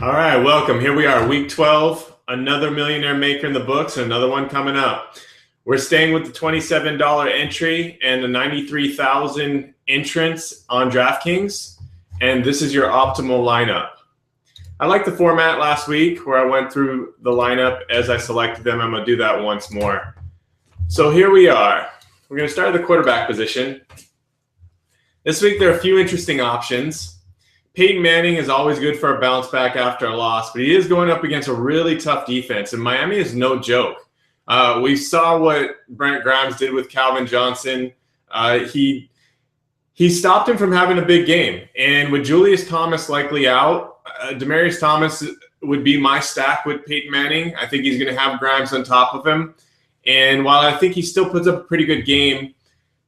All right, welcome. Here we are, week 12. Another millionaire maker in the books, and another one coming up. We're staying with the $27 entry and the 93,000 entrance on DraftKings, and this is your optimal lineup. I liked the format last week where I went through the lineup as I selected them. I'm going to do that once more. So here we are. We're going to start at the quarterback position. This week there are a few interesting options. Peyton Manning is always good for a bounce back after a loss, but he is going up against a really tough defense, and Miami is no joke. We saw what Brent Grimes did with Calvin Johnson. He stopped him from having a big game, and with Julius Thomas likely out, Demaryius Thomas would be my stack with Peyton Manning. I think he's going to have Grimes on top of him, and while I think he still puts up a pretty good game,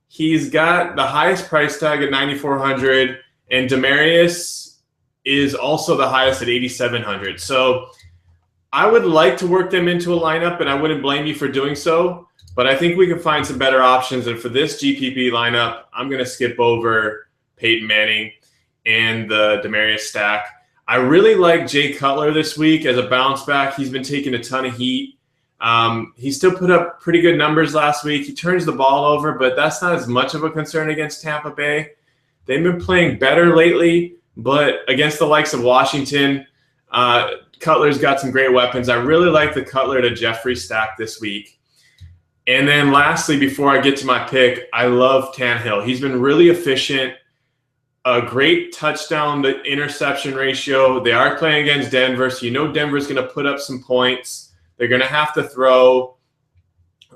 he's got the highest price tag at $9,400. And Demaryius is also the highest at $8,700. So I would like to work them into a lineup, and I wouldn't blame you for doing so. But I think we can find some better options. And for this GPP lineup, I'm going to skip over Peyton Manning and the Demaryius stack. I really like Jay Cutler this week as a bounce back. He's been taking a ton of heat. He still put up pretty good numbers last week. He turns the ball over, but that's not as much of a concern against Tampa Bay. They've been playing better lately, but against the likes of Washington, Cutler's got some great weapons. I really like the Cutler to Jeffrey stack this week. And then lastly, before I get to my pick, I love Tannehill. He's been really efficient, a great touchdown to interception ratio. They are playing against Denver, so you know Denver's going to put up some points. They're going to have to throw.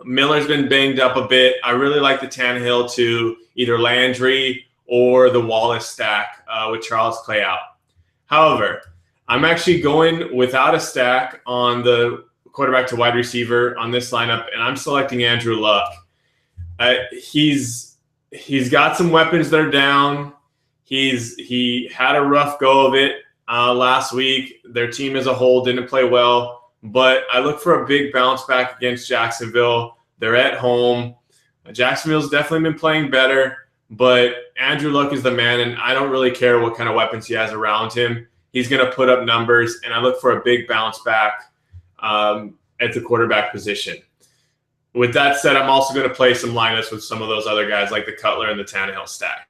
Miller's been banged up a bit. I really like the Tannehill to either Landry or the Wallace stack with Charles Clay out. However, I'm actually going without a stack on the quarterback to wide receiver on this lineup, and I'm selecting Andrew Luck. He's got some weapons that are down. He had a rough go of it last week. Their team as a whole didn't play well, but I look for a big bounce back against Jacksonville. They're at home. Jacksonville's definitely been playing better. But Andrew Luck is the man, and I don't really care what kind of weapons he has around him. He's going to put up numbers, and I look for a big bounce back at the quarterback position. With that said, I'm also going to play some lineups with some of those other guys like the Cutler and the Tannehill stack.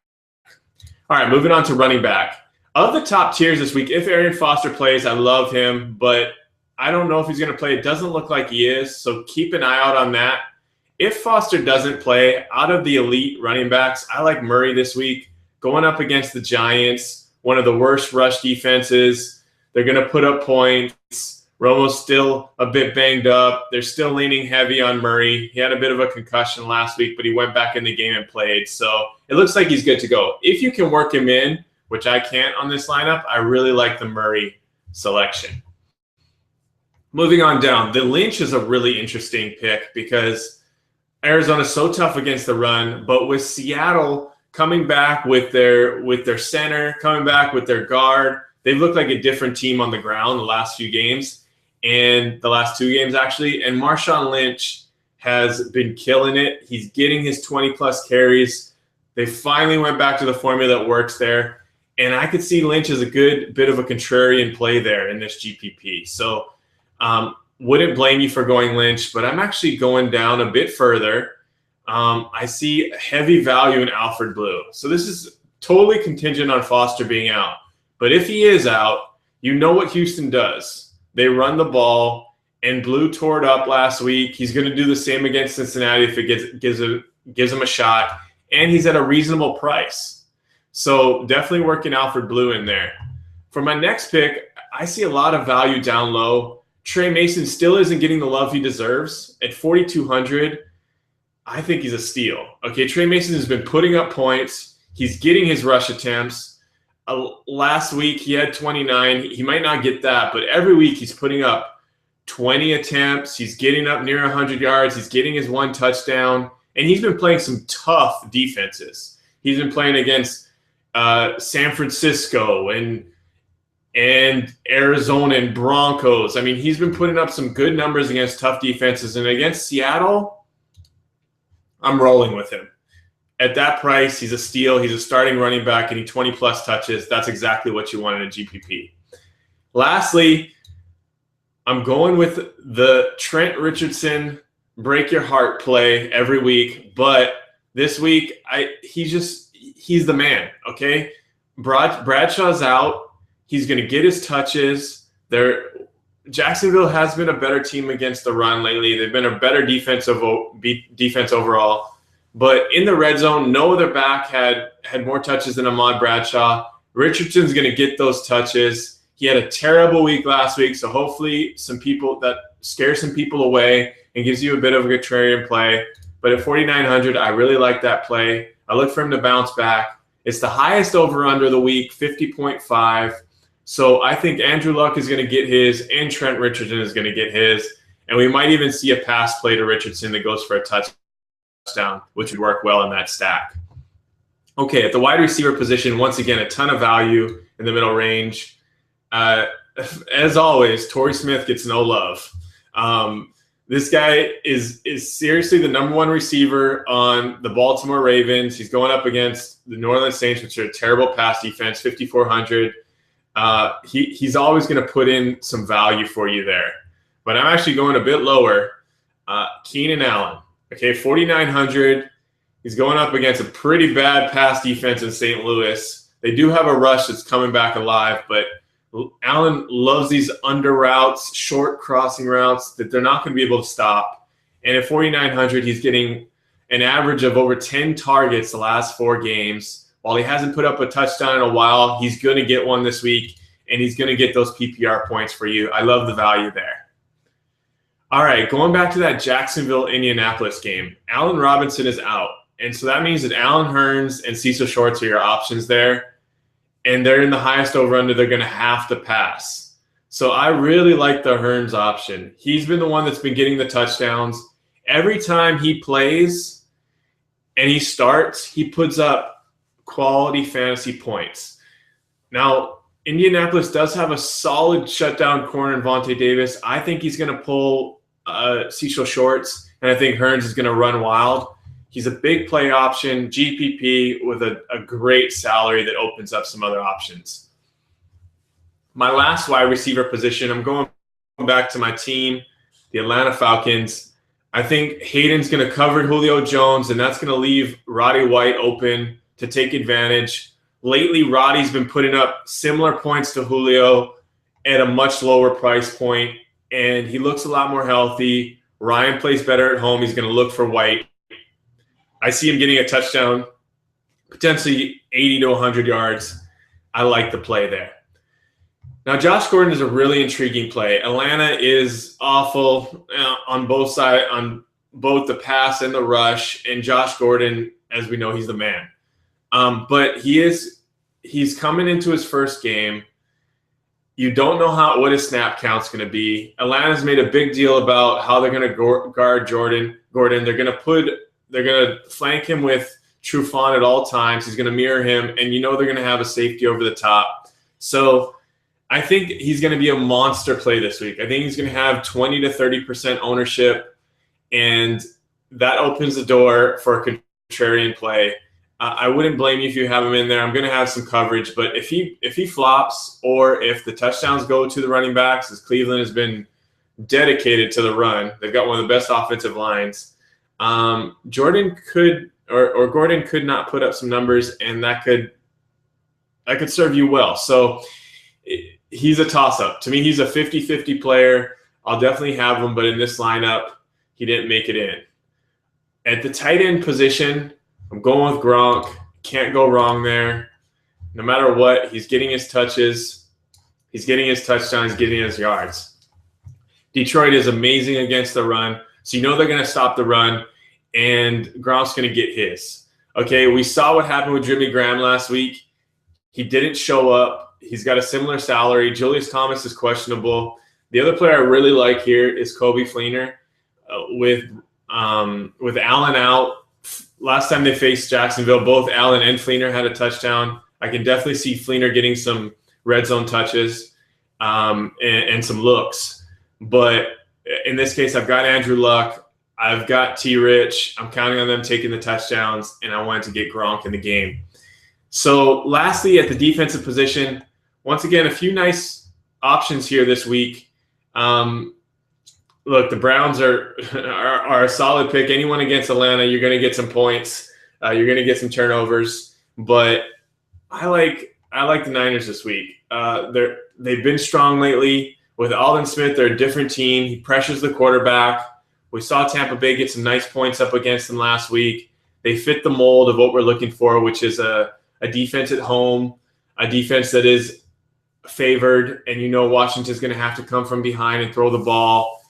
All right, moving on to running back. Of the top tiers this week, if Arian Foster plays, I love him, but I don't know if he's going to play. It doesn't look like he is, so keep an eye out on that. If Foster doesn't play, out of the elite running backs, I like Murray this week going up against the Giants, one of the worst rush defenses. They're going to put up points. Romo's still a bit banged up. They're still leaning heavy on Murray. He had a bit of a concussion last week, but he went back in the game and played. So it looks like he's good to go. If you can work him in, which I can't on this lineup, I really like the Murray selection. Moving on down, the Lynch is a really interesting pick because Arizona's so tough against the run, but with Seattle coming back with their center, coming back with their guard, they've looked like a different team on the ground the last few games, and the last two games actually. And Marshawn Lynch has been killing it. He's getting his 20-plus carries. They finally went back to the formula that works there, and I could see Lynch as a good bit of a contrarian play there in this GPP. So wouldn't blame you for going Lynch, but I'm actually going down a bit further. I see heavy value in Alfred Blue. So this is totally contingent on Foster being out. But if he is out, you know what Houston does. They run the ball, and Blue tore it up last week. He's going to do the same against Cincinnati if it gives him a shot, and he's at a reasonable price. So definitely working Alfred Blue in there. For my next pick, I see a lot of value down low. Trey Mason still isn't getting the love he deserves. At $4,200, I think he's a steal. Okay, Trey Mason has been putting up points. He's getting his rush attempts. Last week, he had 29. He might not get that, but every week he's putting up 20 attempts. He's getting up near 100 yards. He's getting his one touchdown, and he's been playing some tough defenses. He's been playing against San Francisco and Arizona and Broncos. I mean, he's been putting up some good numbers against tough defenses. And against Seattle, I'm rolling with him. At that price, he's a steal. He's a starting running back, and he 20-plus touches. That's exactly what you want in a GPP. Lastly, I'm going with the Trent Richardson break your heart play every week, but this week he's the man. Okay, Bradshaw's out. He's going to get his touches. Jacksonville has been a better team against the run lately. They've been a better defense overall. But in the red zone, no other back had more touches than Ahmad Bradshaw. Richardson's going to get those touches. He had a terrible week last week, so hopefully that scares some people away and gives you a bit of a contrarian play. But at 4,900, I really like that play. I look for him to bounce back. It's the highest over-under of the week, 50.5. So I think Andrew Luck is going to get his, and Trent Richardson is going to get his. And we might even see a pass play to Richardson that goes for a touchdown, which would work well in that stack. Okay, at the wide receiver position, once again, a ton of value in the middle range. As always, Torrey Smith gets no love. This guy is seriously the number one receiver on the Baltimore Ravens. He's going up against the New Orleans Saints, which are a terrible pass defense, 5,400. He's always going to put in some value for you there. But I'm actually going a bit lower. Keenan Allen, okay, 4,900. He's going up against a pretty bad pass defense in St. Louis. They do have a rush that's coming back alive, but Allen loves these under routes, short crossing routes that they're not going to be able to stop. And at 4,900, he's getting an average of over 10 targets the last 4 games. While he hasn't put up a touchdown in a while, he's going to get one this week, and he's going to get those PPR points for you. I love the value there. All right, going back to that Jacksonville-Indianapolis game, Allen Robinson is out. And so that means that Allen Hurns and Cecil Shorts are your options there. And they're in the highest over-under. They're going to have to pass. So I really like the Hurns option. He's been the one that's been getting the touchdowns. Every time he plays and he starts, he puts up quality fantasy points. Now, Indianapolis does have a solid shutdown corner in Vontae Davis. I think he's going to pull Cecil Shorts, and I think Hurns is going to run wild. He's a big play option, GPP, with a great salary that opens up some other options. My last wide receiver position, I'm going back to my team, the Atlanta Falcons. I think Hayden's going to cover Julio Jones, and that's going to leave Roddy White open to take advantage. Lately, Roddy's been putting up similar points to Julio at a much lower price point, and he looks a lot more healthy. Ryan plays better at home. He's going to look for White. I see him getting a touchdown, potentially 80 to 100 yards. I like the play there. Now, Josh Gordon is a really intriguing play. Atlanta is awful on both sides, on both the pass and the rush. And Josh Gordon, as we know, he's the man. But he's coming into his first game. You don't know what his snap count's going to be. Atlanta's made a big deal about how they're going to guard Gordon. They're going to flank him with Trufant at all times. He's going to mirror him, and they're going to have a safety over the top. So I think he's going to be a monster play this week. I think he's going to have 20 to 30% ownership, and that opens the door for a contrarian play. I wouldn't blame you if you have him in there. I'm going to have some coverage, but if he flops, or if the touchdowns go to the running backs, as Cleveland has been dedicated to the run, they've got one of the best offensive lines. Gordon could not put up some numbers, and that could serve you well. So he's a toss-up. To me, he's a 50-50 player. I'll definitely have him, but in this lineup, he didn't make it in. At the tight end position, I'm going with Gronk. Can't go wrong there. No matter what, he's getting his touches. He's getting his touchdowns, getting his yards. Detroit is amazing against the run. So they're going to stop the run, and Gronk's going to get his. Okay, we saw what happened with Jimmy Graham last week. He didn't show up. He's got a similar salary. Julius Thomas is questionable. The other player I really like here is Coby Fleener. With Allen out, last time they faced Jacksonville, both Allen and Fleener had a touchdown. I can definitely see Fleener getting some red zone touches and some looks. But in this case, I've got Andrew Luck. I've got T-Rich. I'm counting on them taking the touchdowns, and I wanted to get Gronk in the game. So lastly, at the defensive position, once again, a few nice options here this week. Look, the Browns are a solid pick. Anyone against Atlanta, you're going to get some points. You're going to get some turnovers. But I like the Niners this week. They've been strong lately. With Aldon Smith, they're a different team. He pressures the quarterback. We saw Tampa Bay get some nice points up against them last week. They fit the mold of what we're looking for, which is a defense at home, a defense that is favored, and Washington's going to have to come from behind and throw the ball.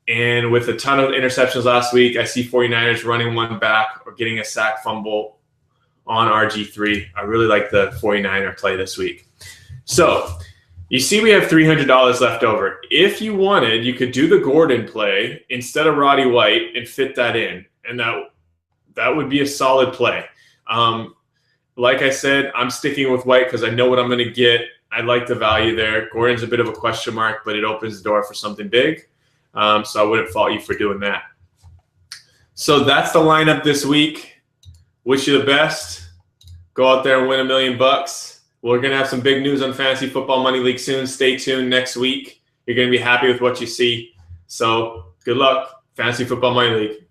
And with a ton of interceptions last week, I see 49ers running one back or getting a sack fumble on RG3. I really like the 49er play this week. So you see we have $300 left over. If you wanted, you could do the Gordon play instead of Roddy White and fit that in. And that would be a solid play. Like I said, I'm sticking with White because I know what I'm going to get. I like the value there. Gordon's a bit of a question mark, but it opens the door for something big. So I wouldn't fault you for doing that. So that's the lineup this week. Wish you the best. Go out there and win $1 million. We're going to have some big news on Fantasy Football Money League soon. Stay tuned next week. You're going to be happy with what you see. So good luck, Fantasy Football Money League.